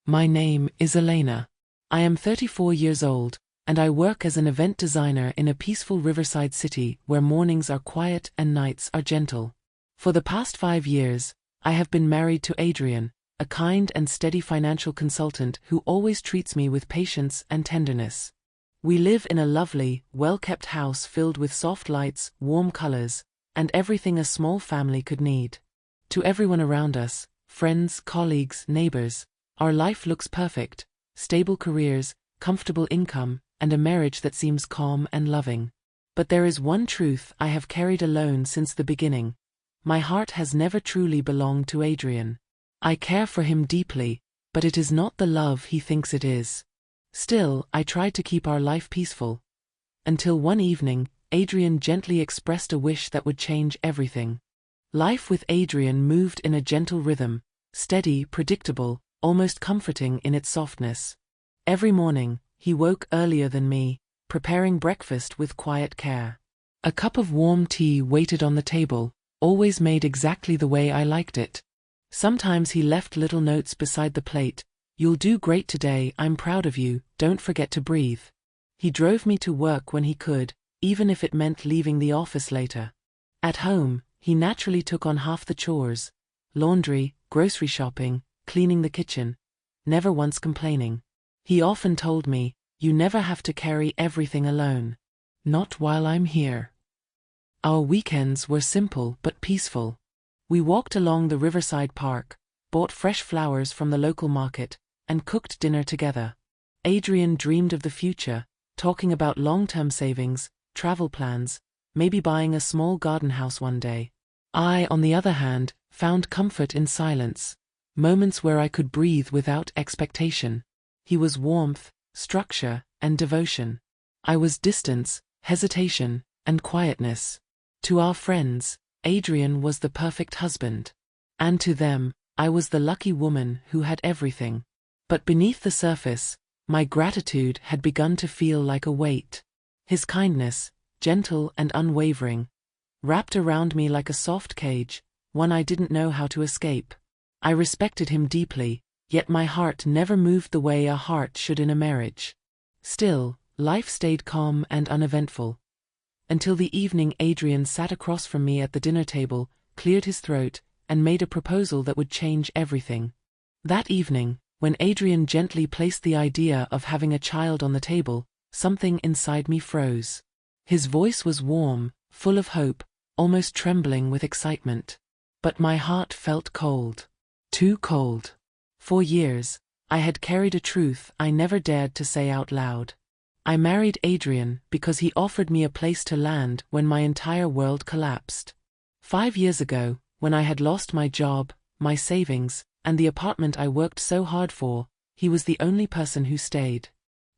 My name is Elena. I am 34 years old, and I work as an event designer in a peaceful riverside city where mornings are quiet and nights are gentle. For the past 5 years, I have been married to Adrian, a kind and steady financial consultant who always treats me with patience and tenderness. We live in a lovely, well-kept house filled with soft lights, warm colors, and everything a small family could need. To everyone around us, friends, colleagues, neighbors, our life looks perfect: stable careers, comfortable income, and a marriage that seems calm and loving. But there is one truth I have carried alone since the beginning. My heart has never truly belonged to Adrian. I care for him deeply, but it is not the love he thinks it is. Still, I tried to keep our life peaceful. Until one evening, Adrian gently expressed a wish that would change everything. Life with Adrian moved in a gentle rhythm, steady, predictable, almost comforting in its softness. Every morning, he woke earlier than me, preparing breakfast with quiet care. A cup of warm tea waited on the table, always made exactly the way I liked it. Sometimes he left little notes beside the plate: "You'll do great today, I'm proud of you, don't forget to breathe." He drove me to work when he could, even if it meant leaving the office later. At home, he naturally took on half the chores: laundry, grocery shopping, cleaning the kitchen, never once complaining. He often told me, "You never have to carry everything alone. Not while I'm here." Our weekends were simple but peaceful. We walked along the riverside park, bought fresh flowers from the local market, and cooked dinner together. Adrian dreamed of the future, talking about long-term savings, travel plans, maybe buying a small garden house one day. I, on the other hand, found comfort in silence, moments where I could breathe without expectation. He was warmth, structure, and devotion. I was distance, hesitation, and quietness. To our friends, Adrian was the perfect husband. And to them, I was the lucky woman who had everything. But beneath the surface, my gratitude had begun to feel like a weight. His kindness, gentle and unwavering, wrapped around me like a soft cage, one I didn't know how to escape. I respected him deeply, yet my heart never moved the way a heart should in a marriage. Still, life stayed calm and uneventful. Until the evening Adrian sat across from me at the dinner table, cleared his throat, and made a proposal that would change everything. That evening, when Adrian gently placed the idea of having a child on the table, something inside me froze. His voice was warm, full of hope, almost trembling with excitement. But my heart felt cold. Too cold. For years, I had carried a truth I never dared to say out loud. I married Adrian because he offered me a place to land when my entire world collapsed. 5 years ago, when I had lost my job, my savings, and the apartment I worked so hard for, he was the only person who stayed.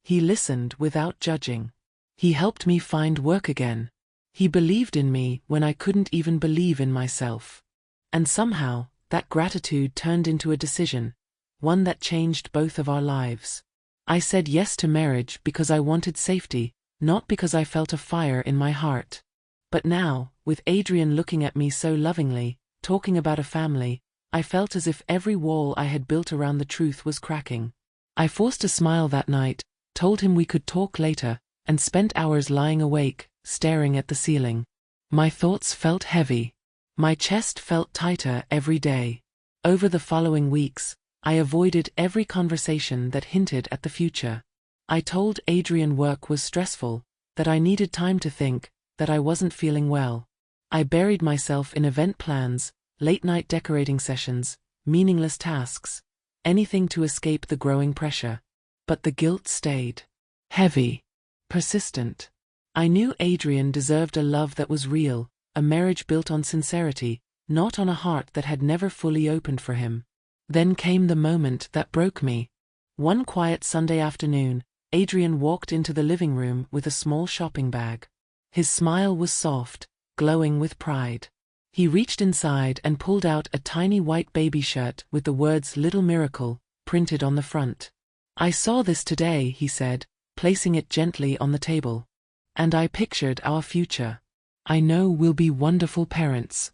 He listened without judging. He helped me find work again. He believed in me when I couldn't even believe in myself. And somehow, that gratitude turned into a decision, one that changed both of our lives. I said yes to marriage because I wanted safety, not because I felt a fire in my heart. But now, with Adrian looking at me so lovingly, talking about a family, I felt as if every wall I had built around the truth was cracking. I forced a smile that night, told him we could talk later, and spent hours lying awake, staring at the ceiling. My thoughts felt heavy. My chest felt tighter every day. Over the following weeks, I avoided every conversation that hinted at the future. I told Adrian work was stressful, that I needed time to think, that I wasn't feeling well. I buried myself in event plans, late-night decorating sessions, meaningless tasks, anything to escape the growing pressure. But the guilt stayed. Heavy. Persistent. I knew Adrian deserved a love that was real, a marriage built on sincerity, not on a heart that had never fully opened for him. Then came the moment that broke me. One quiet Sunday afternoon, Adrian walked into the living room with a small shopping bag. His smile was soft, glowing with pride. He reached inside and pulled out a tiny white baby shirt with the words "Little Miracle" printed on the front. "I saw this today," he said, placing it gently on the table. "And I pictured our future. I know we'll be wonderful parents."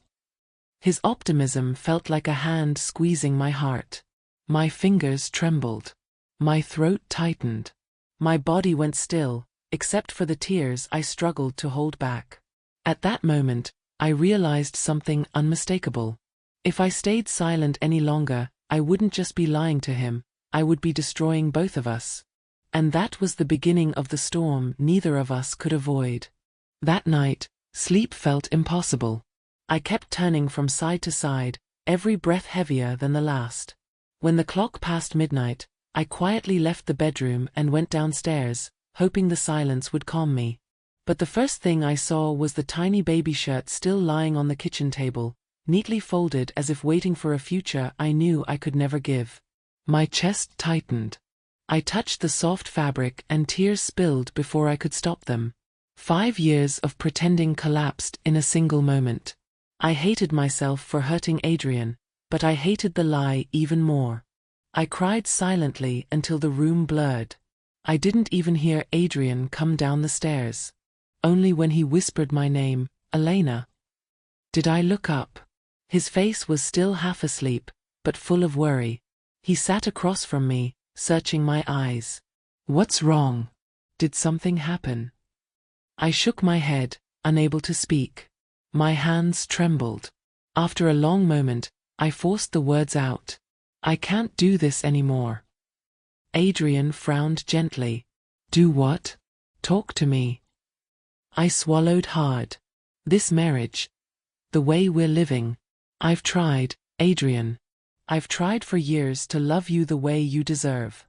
His optimism felt like a hand squeezing my heart. My fingers trembled. My throat tightened. My body went still, except for the tears I struggled to hold back. At that moment, I realized something unmistakable. If I stayed silent any longer, I wouldn't just be lying to him, I would be destroying both of us. And that was the beginning of the storm neither of us could avoid. That night, sleep felt impossible. I kept turning from side to side, every breath heavier than the last. When the clock passed midnight, I quietly left the bedroom and went downstairs, hoping the silence would calm me. But the first thing I saw was the tiny baby shirt still lying on the kitchen table, neatly folded as if waiting for a future I knew I could never give. My chest tightened. I touched the soft fabric and tears spilled before I could stop them. 5 years of pretending collapsed in a single moment. I hated myself for hurting Adrian, but I hated the lie even more. I cried silently until the room blurred. I didn't even hear Adrian come down the stairs. Only when he whispered my name, Elena. Did I look up? His face was still half asleep, but full of worry. He sat across from me, searching my eyes. What's wrong? Did something happen? I shook my head, unable to speak. My hands trembled. After a long moment, I forced the words out. I can't do this anymore. Adrian frowned gently. Do what? Talk to me. I swallowed hard. This marriage. The way we're living. I've tried, Adrian. I've tried for years to love you the way you deserve.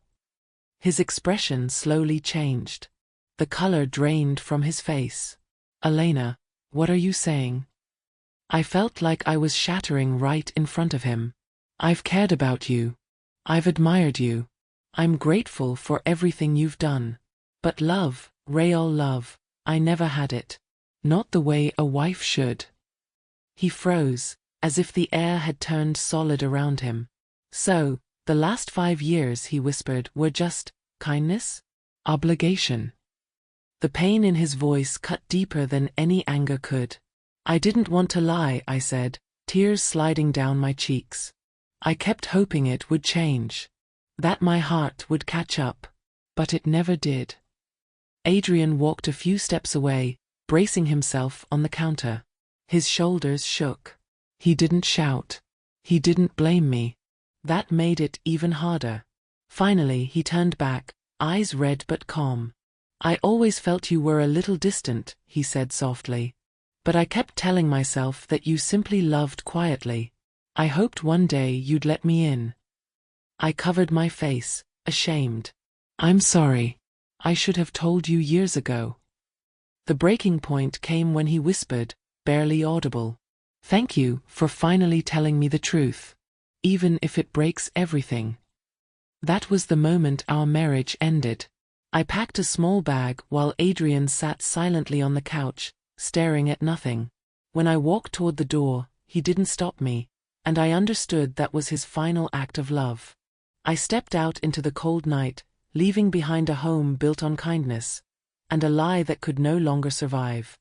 His expression slowly changed. The color drained from his face. Elena, what are you saying? I felt like I was shattering right in front of him. I've cared about you. I've admired you. I'm grateful for everything you've done. But love, real love, I never had it. Not the way a wife should. He froze, as if the air had turned solid around him. So, the last 5 years, he whispered, were just kindness? Obligation. The pain in his voice cut deeper than any anger could. I didn't want to lie, I said, tears sliding down my cheeks. I kept hoping it would change. That my heart would catch up. But it never did. Adrian walked a few steps away, bracing himself on the counter. His shoulders shook. He didn't shout. He didn't blame me. That made it even harder. Finally he turned back, eyes red but calm. I always felt you were a little distant, he said softly. But I kept telling myself that you simply loved quietly. I hoped one day you'd let me in. I covered my face, ashamed. I'm sorry. I should have told you years ago. The breaking point came when he whispered, barely audible. Thank you for finally telling me the truth. Even if it breaks everything. That was the moment our marriage ended. I packed a small bag while Adrian sat silently on the couch, staring at nothing. When I walked toward the door, he didn't stop me, and I understood that was his final act of love. I stepped out into the cold night, leaving behind a home built on kindness, and a lie that could no longer survive.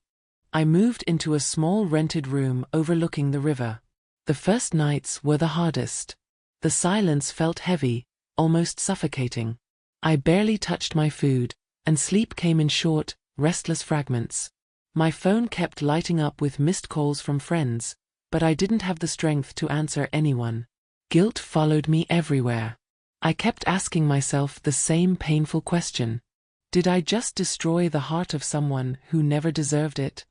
I moved into a small rented room overlooking the river. The first nights were the hardest. The silence felt heavy, almost suffocating. I barely touched my food, and sleep came in short, restless fragments. My phone kept lighting up with missed calls from friends, but I didn't have the strength to answer anyone. Guilt followed me everywhere. I kept asking myself the same painful question. Did I just destroy the heart of someone who never deserved it?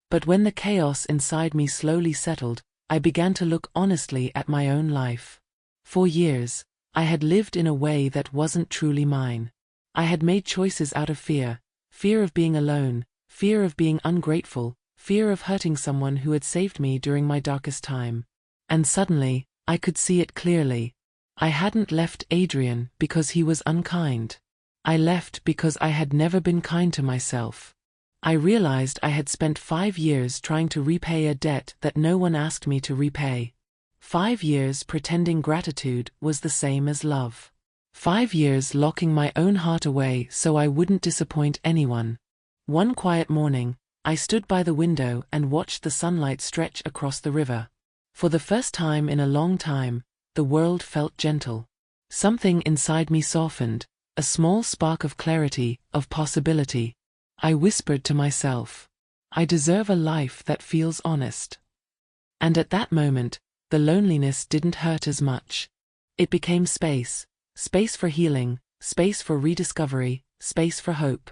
But when the chaos inside me slowly settled, I began to look honestly at my own life. For years, I had lived in a way that wasn't truly mine. I had made choices out of fear of being alone, fear of being ungrateful, fear of hurting someone who had saved me during my darkest time. And suddenly, I could see it clearly. I hadn't left Adrian because he was unkind. I left because I had never been kind to myself. I realized I had spent 5 years trying to repay a debt that no one asked me to repay. 5 years pretending gratitude was the same as love. 5 years locking my own heart away so I wouldn't disappoint anyone. One quiet morning, I stood by the window and watched the sunlight stretch across the river. For the first time in a long time, the world felt gentle. Something inside me softened, a small spark of clarity, of possibility. I whispered to myself, I deserve a life that feels honest. And at that moment, the loneliness didn't hurt as much. It became space. Space for healing, space for rediscovery, space for hope.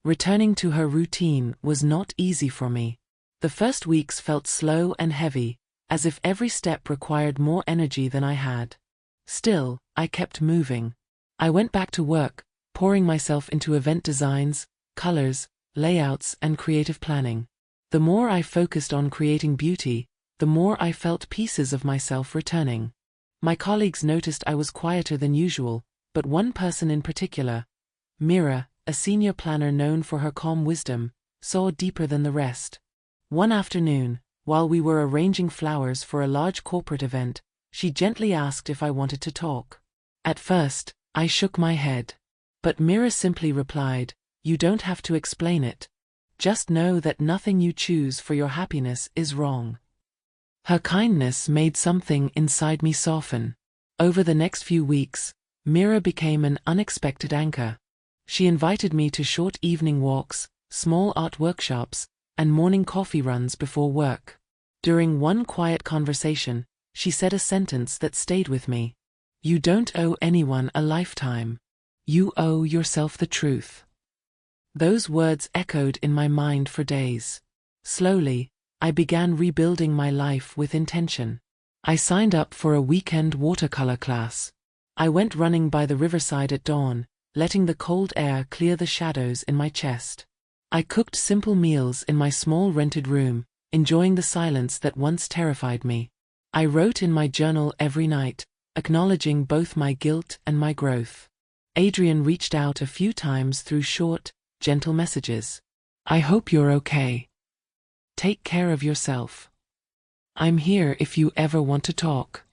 Returning to her routine was not easy for me. The first weeks felt slow and heavy, as if every step required more energy than I had. Still, I kept moving. I went back to work, pouring myself into event designs, colors, layouts, and creative planning. The more I focused on creating beauty, the more I felt pieces of myself returning. My colleagues noticed I was quieter than usual, but one person in particular, Mira, a senior planner known for her calm wisdom, saw deeper than the rest. One afternoon, while we were arranging flowers for a large corporate event, she gently asked if I wanted to talk. At first, I shook my head. But Mira simply replied, "You don't have to explain it. Just know that nothing you choose for your happiness is wrong." Her kindness made something inside me soften. Over the next few weeks, Mira became an unexpected anchor. She invited me to short evening walks, small art workshops, and morning coffee runs before work. During one quiet conversation, she said a sentence that stayed with me. "You don't owe anyone a lifetime. You owe yourself the truth." Those words echoed in my mind for days. Slowly, I began rebuilding my life with intention. I signed up for a weekend watercolor class. I went running by the riverside at dawn, letting the cold air clear the shadows in my chest. I cooked simple meals in my small rented room, enjoying the silence that once terrified me. I wrote in my journal every night, acknowledging both my guilt and my growth. Adrian reached out a few times through short, gentle messages. "I hope you're okay. Take care of yourself. I'm here if you ever want to talk."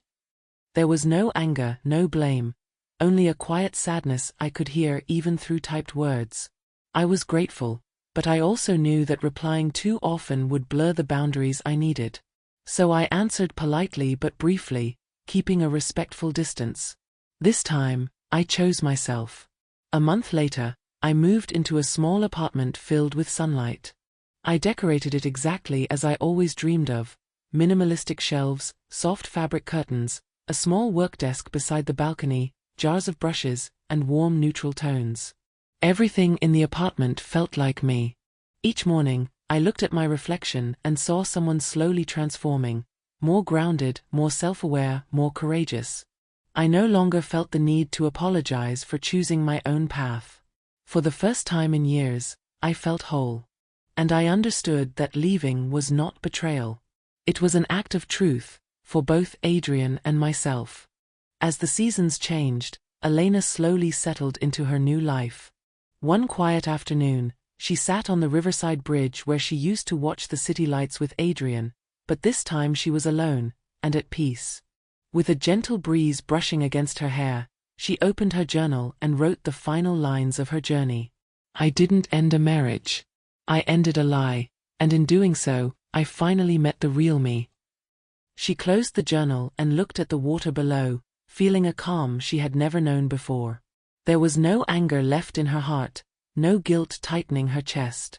There was no anger, no blame, only a quiet sadness I could hear even through typed words. I was grateful, but I also knew that replying too often would blur the boundaries I needed. So I answered politely but briefly, keeping a respectful distance. This time, I chose myself. A month later, I moved into a small apartment filled with sunlight. I decorated it exactly as I always dreamed of: minimalistic shelves, soft fabric curtains, a small work desk beside the balcony, jars of brushes, and warm neutral tones. Everything in the apartment felt like me. Each morning, I looked at my reflection and saw someone slowly transforming, more grounded, more self-aware, more courageous. I no longer felt the need to apologize for choosing my own path. For the first time in years, I felt whole. And I understood that leaving was not betrayal. It was an act of truth, for both Adrian and myself. As the seasons changed, Elena slowly settled into her new life. One quiet afternoon, she sat on the riverside bridge where she used to watch the city lights with Adrian, but this time she was alone, and at peace. With a gentle breeze brushing against her hair, she opened her journal and wrote the final lines of her journey. "I didn't end a marriage. I ended a lie, and in doing so, I finally met the real me." She closed the journal and looked at the water below, feeling a calm she had never known before. There was no anger left in her heart, no guilt tightening her chest.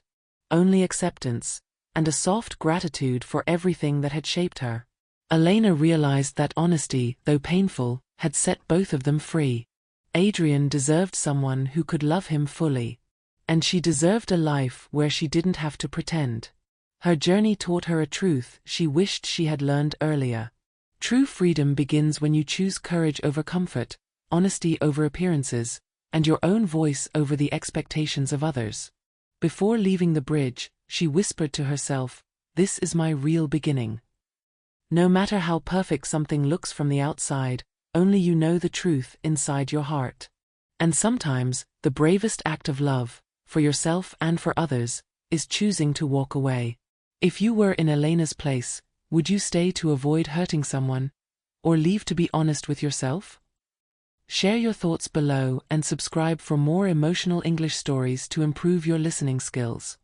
Only acceptance, and a soft gratitude for everything that had shaped her. Elena realized that honesty, though painful, had set both of them free. Adrian deserved someone who could love him fully. And she deserved a life where she didn't have to pretend. Her journey taught her a truth she wished she had learned earlier. True freedom begins when you choose courage over comfort, honesty over appearances, and your own voice over the expectations of others. Before leaving the bridge, she whispered to herself, "This is my real beginning." No matter how perfect something looks from the outside, only you know the truth inside your heart. And sometimes, the bravest act of love, for yourself and for others, is choosing to walk away. If you were in Elena's place, would you stay to avoid hurting someone, or leave to be honest with yourself? Share your thoughts below and subscribe for more emotional English stories to improve your listening skills.